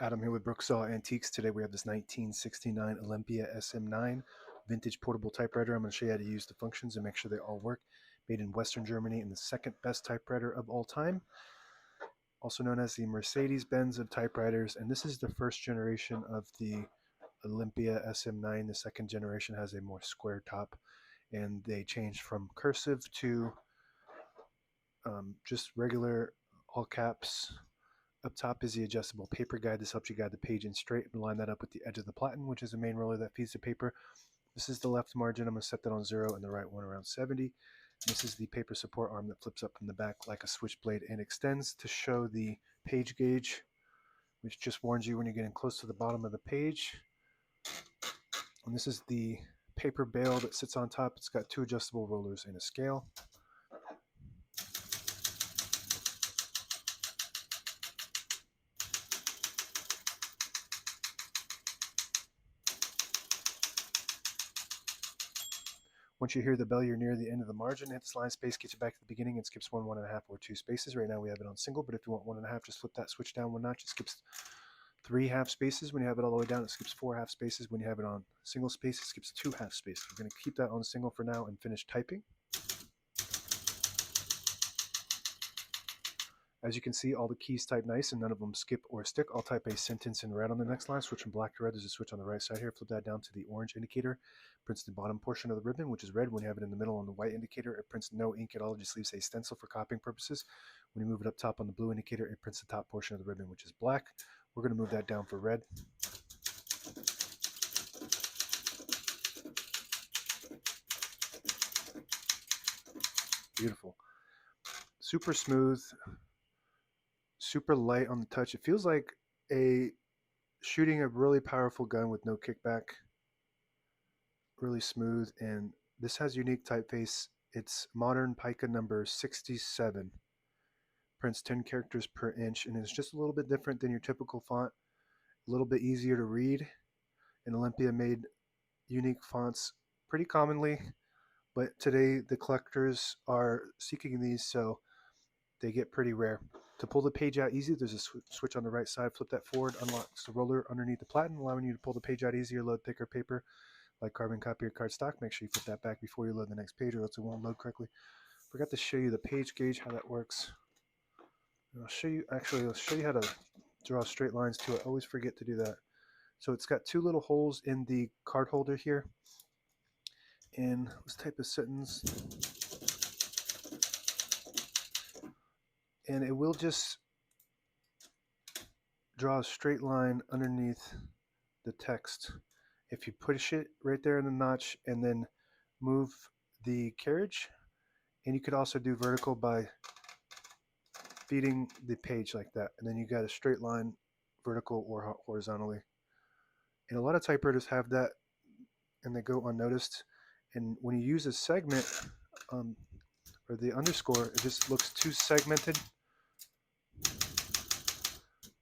Adam here with Brooksaw Antiques. Today we have this 1969 Olympia SM9 vintage portable typewriter. I'm going to show you how to use the functions and make sure they all work. Made in Western Germany and the second best typewriter of all time. Also known as the Mercedes-Benz of typewriters. And this is the first generation of the Olympia SM9. The second generation has a more square top. And they changed from cursive to just regular all caps. Up top is the adjustable paper guide. This helps you guide the page in straight and line that up with the edge of the platen, which is the main roller that feeds the paper. This is the left margin. I'm going to set that on 0 and the right one around 70. And this is the paper support arm that flips up from the back like a switchblade and extends to show the page gauge, which just warns you when you're getting close to the bottom of the page. And this is the paper bale that sits on top. It's got 2 adjustable rollers and a scale. Once you hear the bell, you're near the end of the margin. Hit this line space, gets you back to the beginning, and skips 1, 1.5, or 2 spaces. Right now we have it on single, but if you want 1.5, just flip that switch down 1 notch. It skips 3 half spaces. When you have it all the way down, it skips 4 half spaces. When you have it on single space, it skips 2 half spaces. We're going to keep that on single for now and finish typing. As you can see, all the keys type nice and none of them skip or stick. I'll type a sentence in red on the next line, switch from black to red. There's a switch on the right side here. Flip that down to the orange indicator. Prints the bottom portion of the ribbon, which is red. When you have it in the middle on the white indicator, it prints no ink at all. It just leaves a stencil for copying purposes. When you move it up top on the blue indicator, it prints the top portion of the ribbon, which is black. We're going to move that down for red. Beautiful. Super smooth. Super light on the touch. It feels like shooting a really powerful gun with no kickback. Really smooth, and this has unique typeface. It's modern pica number 67. Prints 10 characters per inch, and it's just a little bit different than your typical font. A little bit easier to read. And Olympia made unique fonts pretty commonly, but today the collectors are seeking these, so they get pretty rare. To pull the page out easy, there's a switch on the right side. Flip that forward, unlocks the roller underneath the platen, allowing you to pull the page out easier, load thicker paper like carbon copy or cardstock. Make sure you put that back before you load the next page or else it won't load correctly. Forgot to show you the page gauge, how that works. And I'll show you how to draw straight lines too. I always forget to do that. So it's got 2 little holes in the card holder here. And let's type a sentence. And it will just draw a straight line underneath the text. If you push it right there in the notch and then move the carriage, and you could also do vertical by feeding the page like that, and then you got a straight line vertical or horizontally. And a lot of typewriters have that and they go unnoticed. And when you use a segment or the underscore, it just looks too segmented.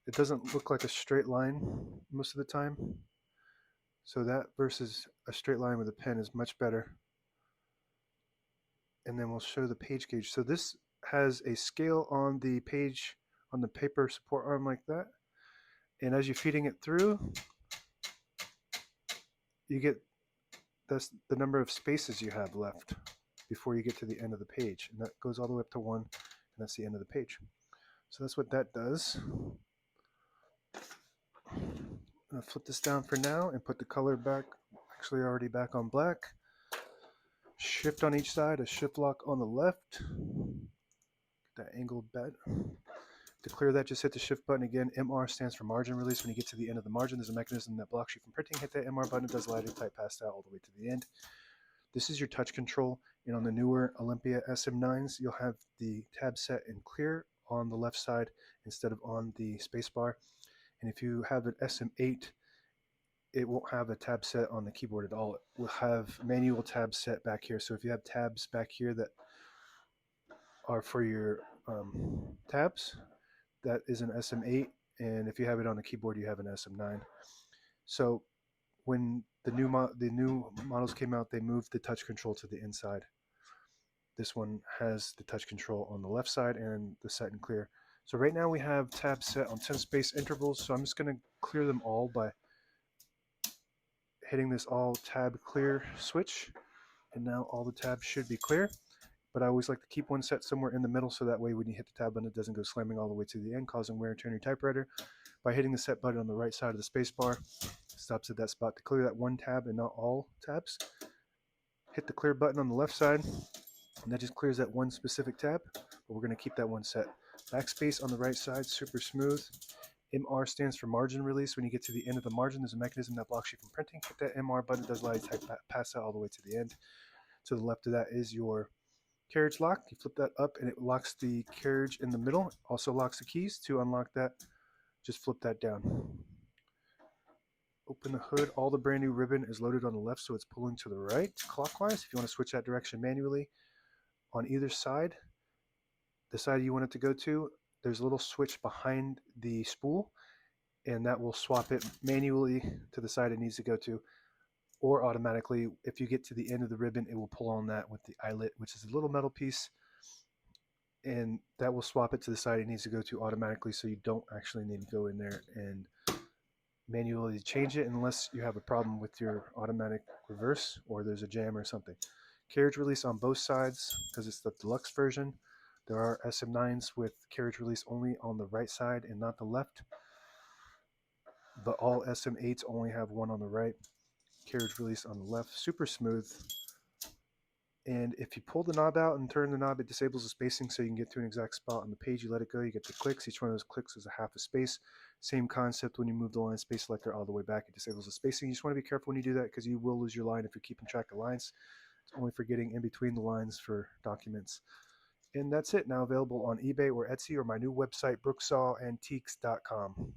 It doesn't look like a straight line most of the time. So that versus a straight line with a pen is much better. And then we'll show the page gauge. So this has a scale on the page, on the paper support arm like that. And as you're feeding it through, you get the number of spaces you have left before you get to the end of the page. And that goes all the way up to 1, and that's the end of the page. So that's what that does. I'm going to flip this down for now and put the color back, actually already back on black. Shift on each side, a shift lock on the left. Get that angled bed. To clear that, just hit the shift button again. MR stands for margin release. When you get to the end of the margin, there's a mechanism that blocks you from printing. Hit that MR button. It does allow you to type past out all the way to the end. This is your touch control. And on the newer Olympia SM9s, you'll have the tab set in clear on the left side instead of on the spacebar. And if you have an SM8, it won't have a tab set on the keyboard at all. It will have manual tabs set back here. So if you have tabs back here that are for your tabs, that is an SM8. And if you have it on the keyboard, you have an SM9. So when the new models came out, they moved the touch control to the inside. This one has the touch control on the left side and the set and clear. So right now we have tabs set on 10 space intervals, so I'm just going to clear them all by hitting this all tab clear switch, and now all the tabs should be clear. But I always like to keep one set somewhere in the middle, so that way when you hit the tab button it doesn't go slamming all the way to the end, causing wear and tear on your typewriter. By hitting the set button on the right side of the space bar, stops at that spot to clear that one tab and not all tabs. Hit the clear button on the left side, and that just clears that one specific tab, but we're going to keep that one set. Backspace on the right side, super smooth. MR stands for margin release. When you get to the end of the margin, there's a mechanism that blocks you from printing. Hit that MR button, it does allow you to type pass that all the way to the end. To the left of that is your carriage lock. You flip that up and it locks the carriage in the middle. Also locks the keys. To unlock that, just flip that down. Open the hood. All the brand new ribbon is loaded on the left, so it's pulling to the right clockwise. If you want to switch that direction manually, on either side, the side you want it to go to, there's a little switch behind the spool, and that will swap it manually to the side it needs to go to, or automatically. If you get to the end of the ribbon, it will pull on that with the eyelet, which is a little metal piece, and that will swap it to the side it needs to go to automatically, so you don't actually need to go in there and manually change it unless you have a problem with your automatic reverse or there's a jam or something. Carriage release on both sides because it's the deluxe version. There are SM9s with carriage release only on the right side and not the left, but all SM8s only have one on the right, carriage release on the left. Super smooth. And if you pull the knob out and turn the knob, it disables the spacing, so you can get to an exact spot on the page. You let it go, you get the clicks. Each one of those clicks is a half a space. Same concept when you move the line space selector all the way back. It disables the spacing. You just want to be careful when you do that because you will lose your line if you're keeping track of lines. It's only for getting in between the lines for documents. And that's it. Now available on eBay or Etsy or my new website, brooksawantiques.com.